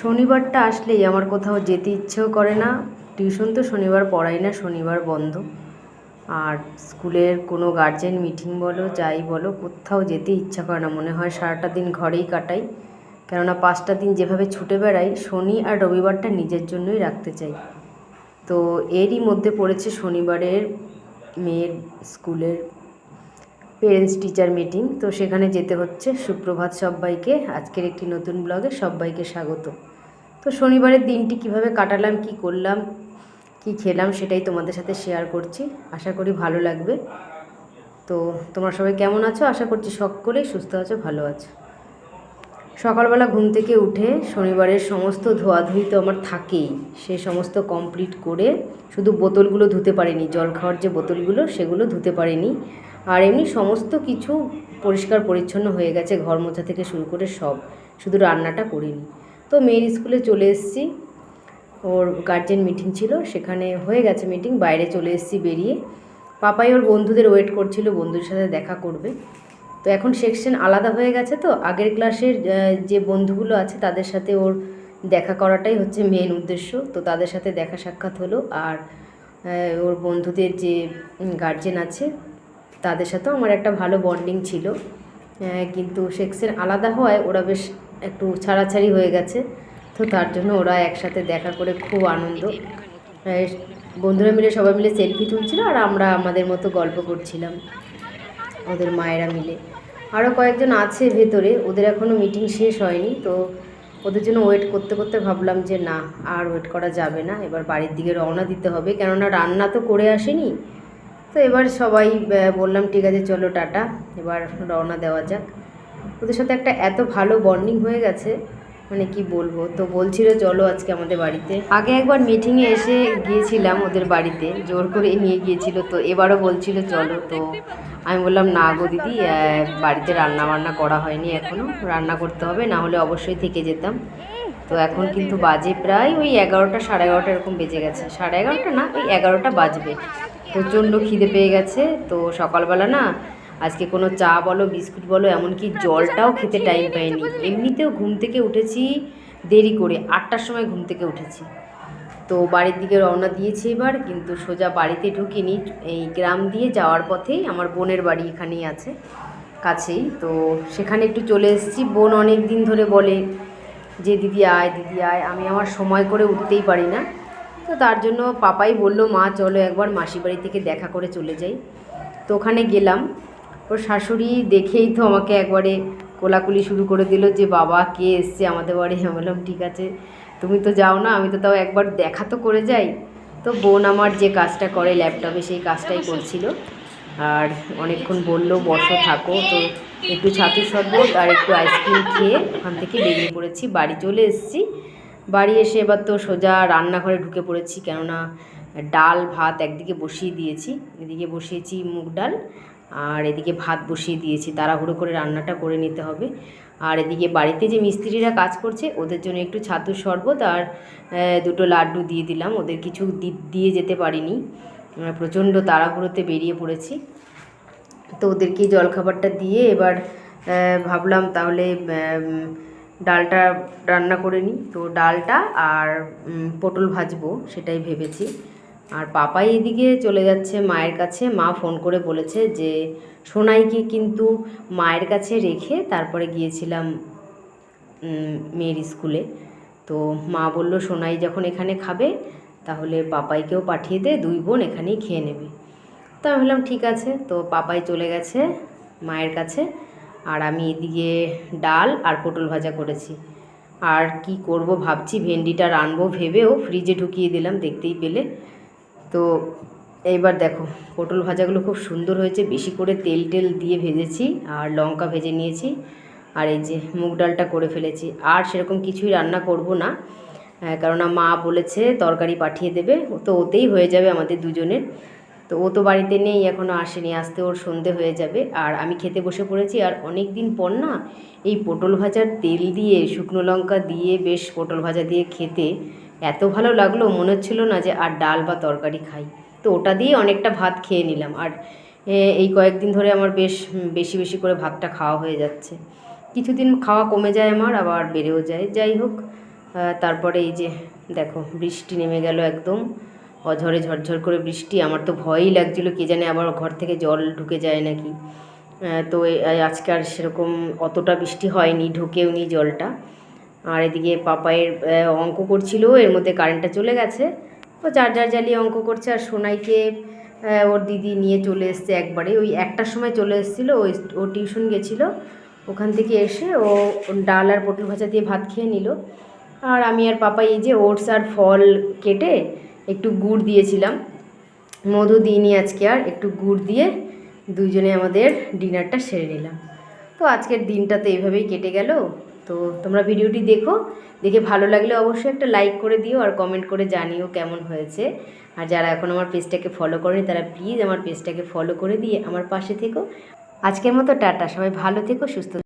শনিবারটা আসলেই আমার কোথাও যেতে ইচ্ছেও করে না। টিউশন তো শনিবার পড়াই না, শনিবার বন্ধ। আর স্কুলের কোনো গার্জেন মিটিং বলো যাই বলো, কোথাও যেতে ইচ্ছা করে না, মনে হয় সারাটা দিন ঘরেই কাটাই। কেননা 5টা দিন যেভাবে ছুটে বেড়াই, শনি আর রবিবারটা নিজের জন্যই রাখতে চাই। তো এরই মধ্যে পড়েছে শনিবারের মেয়ের স্কুলের পেরেন্টস টিচার মিটিং। তো সেখানে যেতে হচ্ছে। সুপ্রভাত সবাইকে, আজকের একটি নতুন ব্লগে সবাইকে স্বাগত। তো শনিবারের দিনটি কিভাবে কাটালাম, কি করলাম, কি খেলাম, সেটাই তোমাদের সাথে শেয়ার করছি। আশা করি ভালো লাগবে। তো তোমরা সবাই কেমন আছো? আশা করছি সকলেই সুস্থ আছো, ভালো আছো। সকালবেলা ঘুম থেকে উঠে শনিবারের সমস্ত ধোয়াধুয়ি তো আমার থাকেই, সে সমস্ত কমপ্লিট করে শুধু বোতলগুলো ধুতে পারিনি, জল খাওয়ার যে বোতলগুলো সেগুলো ধুতে পারিনি। আর এমনি সমস্ত কিছু পরিষ্কার পরিচ্ছন্ন হয়ে গেছে, ঘর মোছা থেকে শুরু করে সব, শুধু রান্নাটা করিনি। তো মেয়ের স্কুলে চলে এসেছি, ওর গার্জেন মিটিং ছিল, সেখানে হয়ে গেছে মিটিং, বাইরে চলে এসেছি বেরিয়ে। পাপাই ওর বন্ধুদের ওয়েট করছিল, বন্ধুদের সাথে দেখা করবে। তো এখন সেকশন আলাদা হয়ে গেছে, তো আগের ক্লাসের যে বন্ধুগুলো আছে তাদের সাথে ওর দেখা করাটাই হচ্ছে মেন উদ্দেশ্য। তো তাদের সাথে দেখা সাক্ষাৎ হলো। আর ওর বন্ধুদের যে গার্জেন আছে তাদের সাথেও আমার একটা ভালো বন্ডিং ছিল। কিন্তু সেকশন আলাদা হওয়ায় ওরা বেশ একটু ছাড়াছাড়ি হয়ে গেছে। তো তার জন্য ওরা একসাথে দেখা করে খুব আনন্দ। বন্ধুরা মিলে সবাই মিলে সেলফি তুলছিল, আর আমরা আমাদের মতো গল্প করছিলাম ওদের মায়েরা মিলে। আরও কয়েকজন আছে ভেতরে, ওদের এখনও মিটিং শেষ হয়নি। তো ওদের জন্য ওয়েট করতে করতে ভাবলাম যে না, আর ওয়েট করা যাবে না, এবার বাড়ির দিকে রওনা দিতে হবে, কেননা রান্না তো করে আসেনি। তো এবার সবাই বললাম ঠিক আছে চলো টাটা, এবার রওনা দেওয়া যাক। ওদের সাথে একটা এত ভালো বন্ডিং হয়ে গেছে, মানে কি বলবো। তো বলছিল চলো আজকে আমাদের বাড়িতে, আগে একবার মিটিংয়ে এসে গিয়েছিলাম ওদের বাড়িতে, জোর করে নিয়ে গিয়েছিল, তো এবারও বলছিল চলো। তো আমি বললাম না গো দিদি, বাড়িতে রান্না বান্না করা হয়নি এখনও, রান্না করতে হবে, না হলে অবশ্যই থেকে যেতাম। তো এখন কিন্তু বাজে প্রায় ওই 11টা, সাড়ে 11টা এরকম বেজে গেছে, সাড়ে 11টা না, ওই 11টা বাজবে। প্রচণ্ড খিদে পেয়ে গেছে। তো সকালবেলা না আজকে কোনো চা বলো, বিস্কুট বলো, এমনকি জলটাও খেতে টাইম পাইনি। এমনিতেও ঘুম থেকে উঠেছি দেরি করে, 8টার সময় ঘুম থেকে উঠেছি। তো বাড়ির দিকে রওনা দিয়েছি এবার, কিন্তু সোজা বাড়িতে ঢুকিনি। এই গ্রাম দিয়ে যাওয়ার পথেই আমার বোনের বাড়ি এখানেই আছে, কাছেই। তো সেখানে একটু চলে এসেছি। বোন অনেক দিন ধরে বলে যে দিদি আয়, দিদি আয়, আমি আমার সময় করে উঠতেই পারি না। তো তার জন্য পাপাই বলল মা চলো একবার মাসি বাড়ি থেকে দেখা করে চলে যাই। তো ওখানে গেলাম। ওর শাশুড়ি দেখেই তো আমাকে একবারে কোলাকুলি শুরু করে দিল যে বাবা কে এসছে আমাদের বাড়ি। আমি বললাম ঠিক আছে, তুমি তো যাও না, আমি তো তাও একবার দেখা তো করে যাই। তো বোন আমার যে কাজটা করে ল্যাপটপে, সেই কাজটাই করছিল। আর অনেকক্ষণ বলল বসো থাকো। তো একটু ছাতুর শরবত আর একটু আইসক্রিম খেয়ে ওখান থেকে বেরিয়ে পড়েছি, বাড়ি চলে এসেছি। বাড়ি এসে এবার তো সোজা রান্নাঘরে ঢুকে পড়েছি, কেননা ডাল ভাত একদিকে বসিয়ে দিয়েছি, এদিকে বসিয়েছি মুগ ডাল, আর এদিকে ভাত বসিয়ে দিয়েছি, তাড়াহুড়ো করে রান্নাটা করে নিতে হবে। আর এদিকে বাড়িতে যে মিস্ত্রিরা কাজ করছে ওদের জন্য একটু ছাতুর শরবত আর দুটো লাড্ডু দিয়ে দিলাম, ওদের কিছু দিয়ে যেতে পারিনি, প্রচণ্ড তাড়াহুড়োতে বেরিয়ে পড়েছি। তো ওদেরকে জলখাবারটা দিয়ে এবার ভাবলাম তাহলে ডালটা রান্না করে নিই। তো ডালটা আর পটল ভাজবো সেটাই ভেবেছি। আর পাপাই এদিকে চলে যাচ্ছে মায়ের কাছে। মা ফোন করে বলেছে যে সোনাইকে কিন্তু মায়ের কাছে রেখে তারপরে গিয়েছিলাম মেয়ের স্কুলে। তো মা বলল সোনাই যখন এখানে খাবে তাহলে পাপাইকেও পাঠিয়ে দে, দুই বোন এখানেই খেয়ে নেবে। তো আমি বললাম ঠিক আছে। তো পাপাই চলে গেছে মায়ের কাছে, আর আমি এদিকে ডাল আর পটল ভাজা করেছি। আর কি করব ভাবছি, ভেন্ডিটা রানবো ভেবেও ফ্রিজে ঢুকিয়ে দিলাম, দেখতেই পেলে। তো এইবার দেখো পটল ভাজাগুলো খুব সুন্দর হয়েছে, বেশি করে তেল টেল দিয়ে ভেজেছি আর লঙ্কা ভেজে নিয়েছি। আর এই যে মুগ ডালটা করে ফেলেছি। আর সেরকম কিছুই রান্না করব না, কেননা মা বলেছে তরকারি পাঠিয়ে দেবে, তো ওতেই হয়ে যাবে আমাদের দুজনের। তো ও তো বাড়িতে নেই, এখনও আসেনি, আসতে ওর সন্ধে হয়ে যাবে। আর আমি খেতে বসে পড়েছি। আর অনেক দিন পর না এই পটল ভাজার তেল দিয়ে শুকনো লঙ্কা দিয়ে বেশ পটল ভাজা দিয়ে খেতে এত ভালো লাগলো, মনে হচ্ছিল না যে আর ডাল বা তরকারি খাই। তো ওটা দিয়ে অনেকটা ভাত খেয়ে নিলাম। আর এই কয়েকদিন ধরে আমার বেশ বেশি বেশি করে ভাতটা খাওয়া হয়ে যাচ্ছে। কিছুদিন খাওয়া কমে যায় আমার, আবার বেড়েও যায়। যাই হোক, তারপরে এই যে দেখো বৃষ্টি নেমে গেল, একদম অঝরে ঝরঝর করে বৃষ্টি। আমার তো ভয়ই লাগছিলো, কে জানে আবার ঘর থেকে জল ঢুকে যায় নাকি। তো আজকে আর সেরকম অতটা বৃষ্টি হয়নি, ঢুকেও নি জলটা। আর এদিকে পাপায়ের অঙ্ক করছিল, এর মধ্যে কারেন্টটা চলে গেছে। ও চার্জার জ্বালিয়ে অঙ্ক করছে। আর সোনাইকে ওর দিদি নিয়ে চলে এসছে একবারে, ওই 1টার সময় চলে এসেছিলো। ও টিউশন গেছিলো, ওখান থেকে এসে ও ডাল আর পটল ভাজা দিয়ে ভাত খেয়ে নিল। আর আমি আর পাপা এই যে ওটস আর ফল কেটে একটু গুড় দিয়েছিলাম, মধু দিইনি আজকে, আর একটু গুড় দিয়ে দুইজনে আমাদের ডিনারটা সেরে নিলাম। তো আজকের দিনটা তো এইভাবেই কেটে গেল। তো তোমরা ভিডিওটি দেখো, দেখে ভালো লাগলে অবশ্যই একটা লাইক করে দিও আর কমেন্ট করে জানিও কেমন হয়েছে। আর যারা এখন আমার পেজটাকে ফলো করেনি তারা প্লিজ আমার পেজটাকে ফলো করে দিয়ে আমার পাশে থেকো। আজকের মতো টাটা, সবাই ভালো থেকো, সুস্থ।